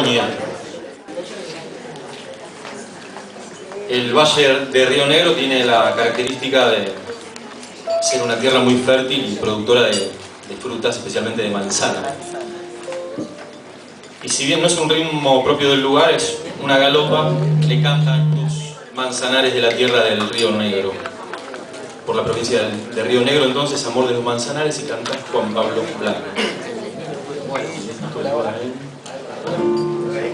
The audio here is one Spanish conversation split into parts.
humanidad. El Valle de Río Negro tiene la característica de ser una tierra muy fértil y productora de frutas, especialmente de manzana. Y si bien no es un ritmo propio del lugar, es una galopa que cantan los manzanares de la tierra del Río Negro. Por la provincia de Río Negro, entonces, Amor de los Manzanares, y canta Juan Pablo Blanco.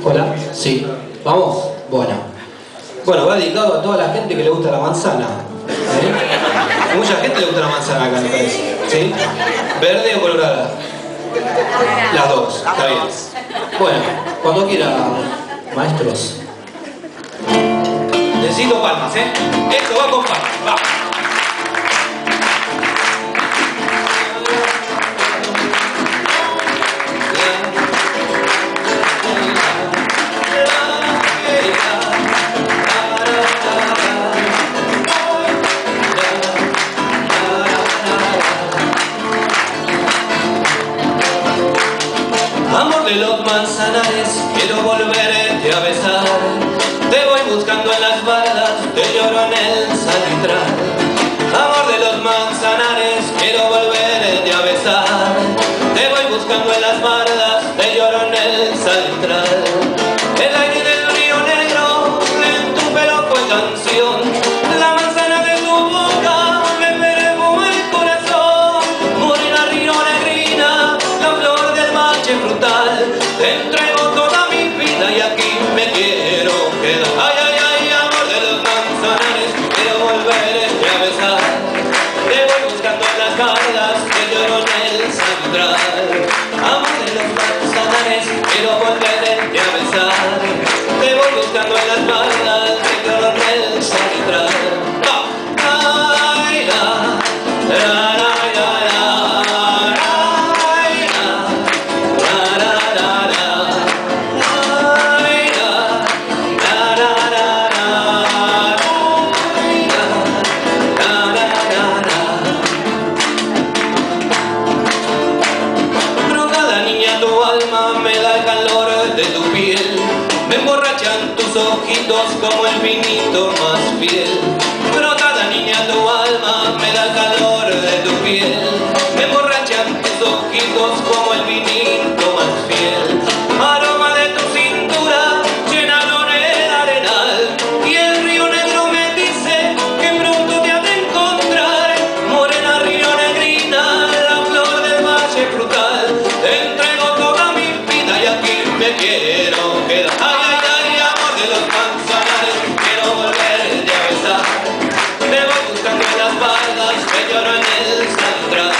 Hola, sí, ¿vamos? Bueno, va dedicado a toda la gente que le gusta la manzana. ¿Sí? Mucha gente le gusta la manzana acá, me parece. ¿Sí? ¿Verde o colorada? Las dos, está bien. Bueno, cuando quiera, maestros. Necesito palmas, ¿eh? Esto va con palmas, va. Amor de los manzanares, quiero volverte a besar. Te voy buscando en las bardas, te lloro en el salitral. Amor de los manzanares, quiero volverte a besar. Te voy buscando en las bardas, te lloro en el salitral. El aire del Río Negro, en tu pelo fue canción. La manzana de tu boca me perfumó el corazón. Morena Río Negrina, la flor del valle frutal. Te entrego toda mi vida y aquí me quiero quedar. Ay, ay, ay, amor de los manzanares, quiero volverte a besar. Te voy buscando en las bardas, te lloro en el salitral. Amor de los manzanares, quiero volverte a besar. Te voy buscando en las bardas, te lloro en el salitral. Ay, me emborrachan tus ojitos como el vinito más fiel. Brotada niña, tu alma me da calor de tu piel. Me emborrachan tus ojitos como el vinito más fiel. Aroma de tu cintura, llenador el arenal. Y el Río Negro me dice que pronto te ha de encontrar. Morena Río Negrina, la flor del valle frutal. Te entrego toda mi vida y aquí me quiero quedar. Ay, ay, ay, amor de los manzanares, quiero volverte a besar. Me voy buscando en las bardas, te lloro en el salitral.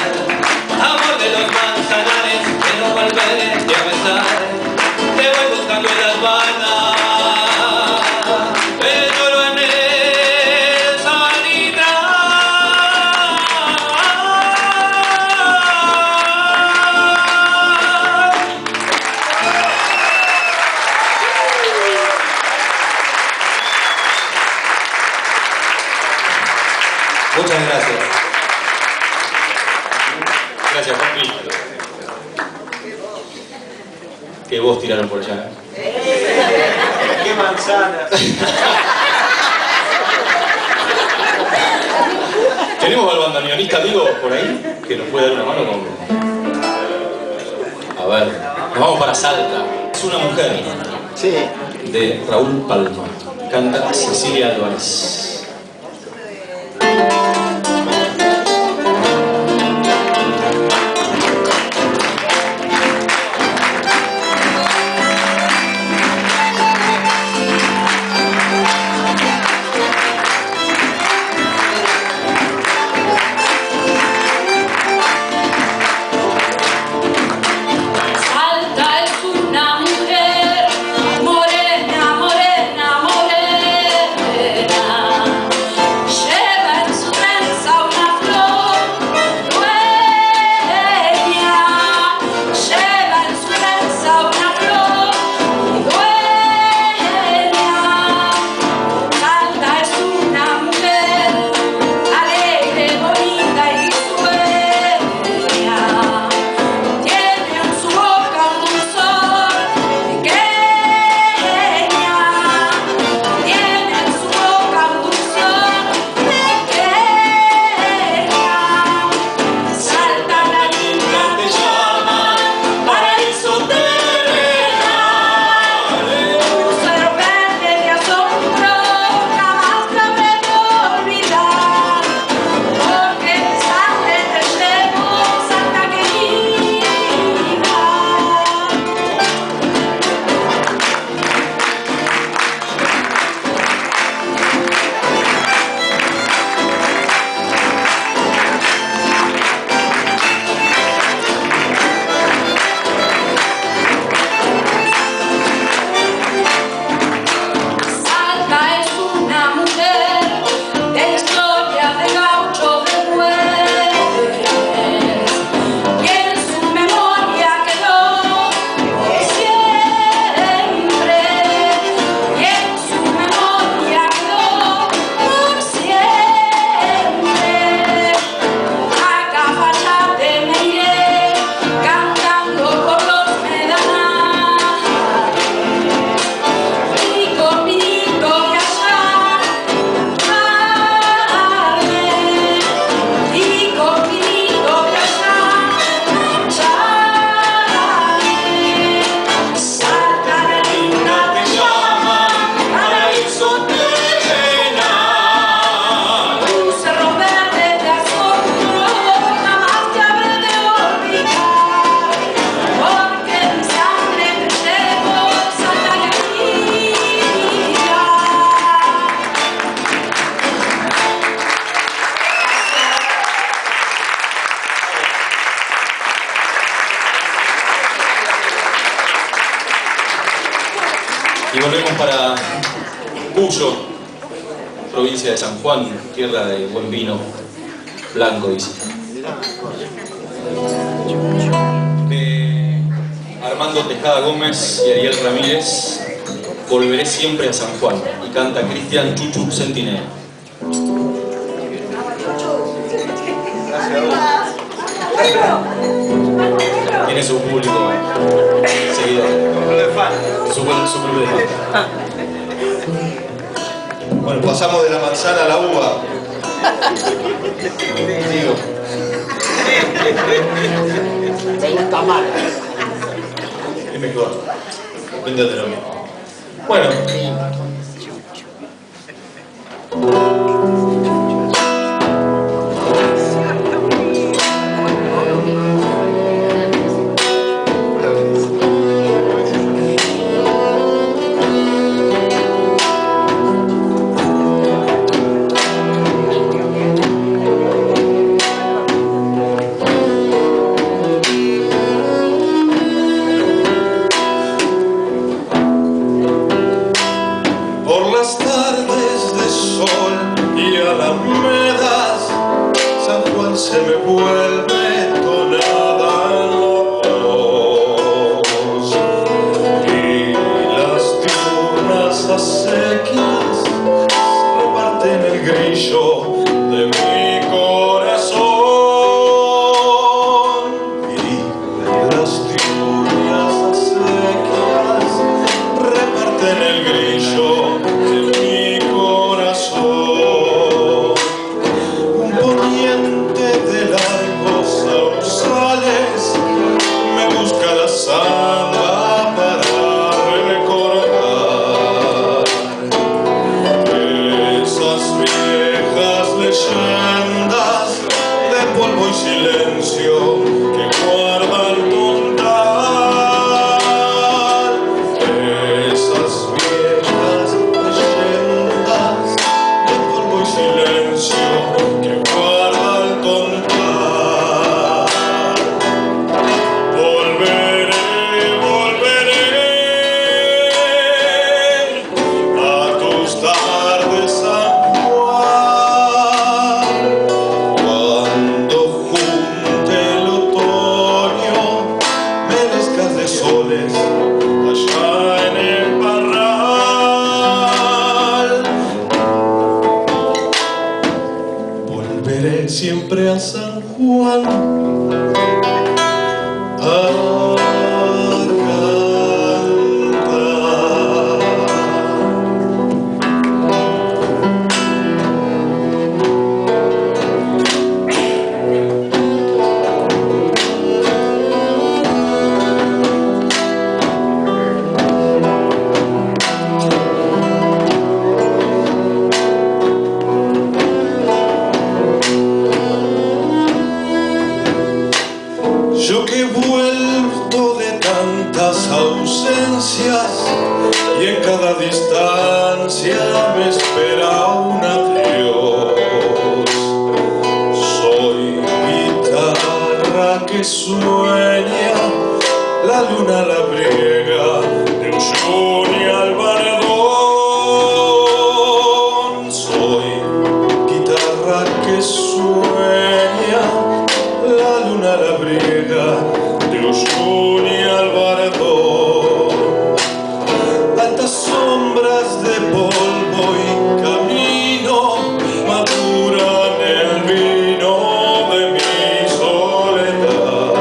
Amor de los manzanares, quiero volverte a besar. Te voy buscando en las bardas, te lloro en el salitral. Muchas gracias. Gracias, Juanpi. Qué voz tiraron por allá, ¡Qué manzana! Tenemos al bandoneonista Diego por ahí, que nos puede dar una mano con... A ver, nos vamos para Salta. Es una mujer. Sí. De Raúl Palma. Canta Cecilia Álvarez. Salta es una mujer morena, morena, morena. Y volvemos para Cuyo, provincia de San Juan, tierra de buen vino blanco, dice. De Armando Tejada Gómez y Ariel Ramírez, Volveré siempre a San Juan, y canta Cristian Chuchu Centineo. Tiene su público seguidor, su club de fan. Bueno, pasamos de la manzana a la uva. Digo. Está mal. Es mejor. Depende de lo mismo. Bueno. Se me vuelve tonada en la voz y las diurnas acequias reparten el grillo de mi corazón y las diurnas acequias reparten el grillo de mi corazón. Un poniente de largos sausales me busca la samba para recordar esas viejas leyendas de polvo y silencio que guardan montar. Esas viejas leyendas de polvo y silencio que guardan contar. Volveré a tus tardes, San Juan, cuando junte el otoño mezclas de soles allá en el parral. Volveré siempre a San Juan a cantar. Yo que he vuelto de tantas ausencias y en cada distancia me espera un adiós. Soy guitarra que sueña, la luna la briega de Uyuni al Baredón. Soy guitarra que sueña, la luna la briega de Uyuni al Baredón. Altas sombras de polvo y camino maduran el vino de mi soledad.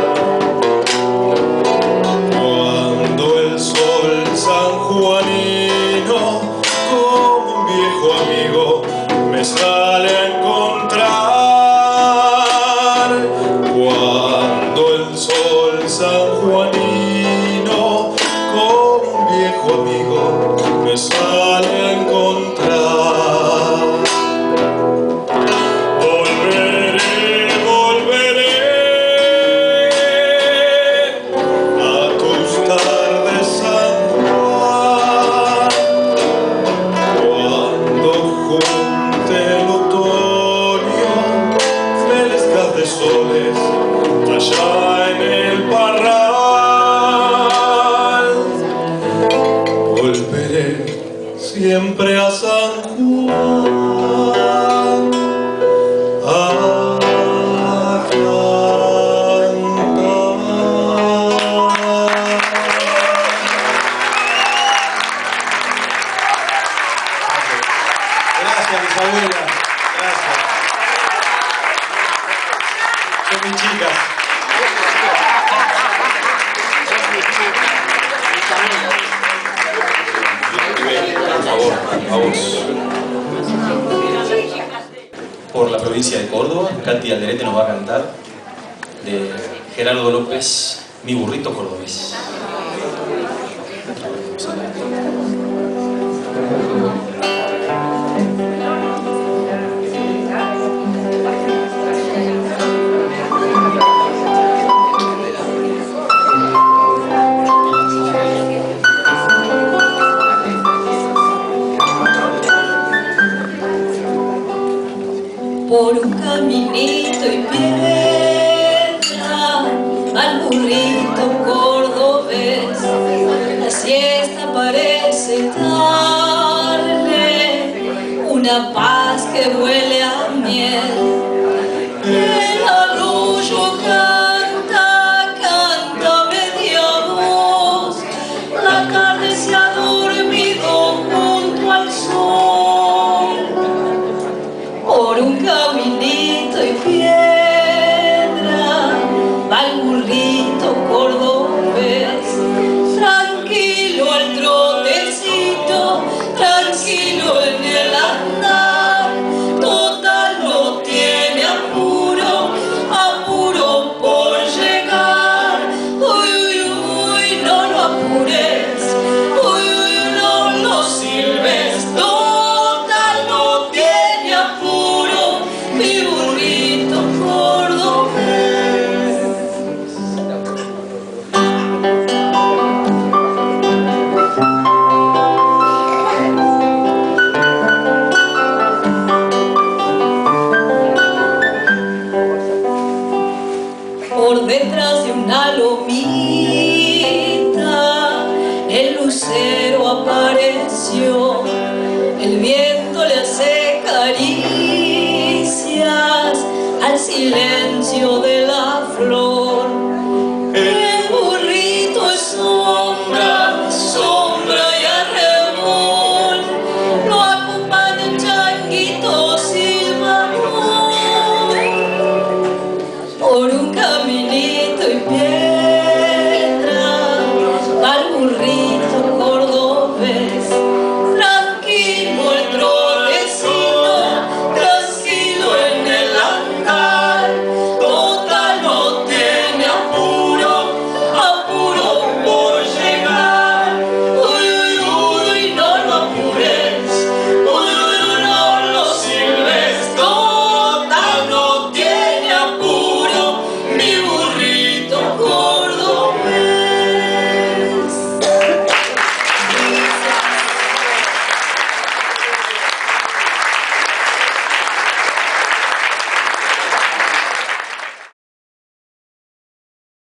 Cuando el sol sanjuanino como un viejo amigo me sale a encontrar. Cuando el sol sanjuanino como un viejo amigo me sale a encontrar. Volveré a tus tardes, San Juan, cuando junte el otoño mezclas de soles allá en el parral. Volveré siempre a San Juan a cantar. Gracias, mis abuelas. Gracias. Son mis chicas. Por favor, a vos. Por la provincia de Córdoba, Katy Alderete nos va a cantar de Gerardo López, Mi burrito cordobés. Por un caminito y piedra al burrito cordobés, la siesta parece darle una paz que huele a miel. El arroyo canta, canta media voz, la tarde se ha dormido junto al sol. Por un caminito y piedra va el burrito cordobés, tranquilo al trotecito, tranquilo en el andar, total no tiene apuro, apuro por llegar. Uy, uy, uy, no lo apures, uy, uy, no lo silbes, total no tiene apuro, mi burrito cordobés. Por detrás de una lomita el lucero apareció, el viento le hace caricias al silencio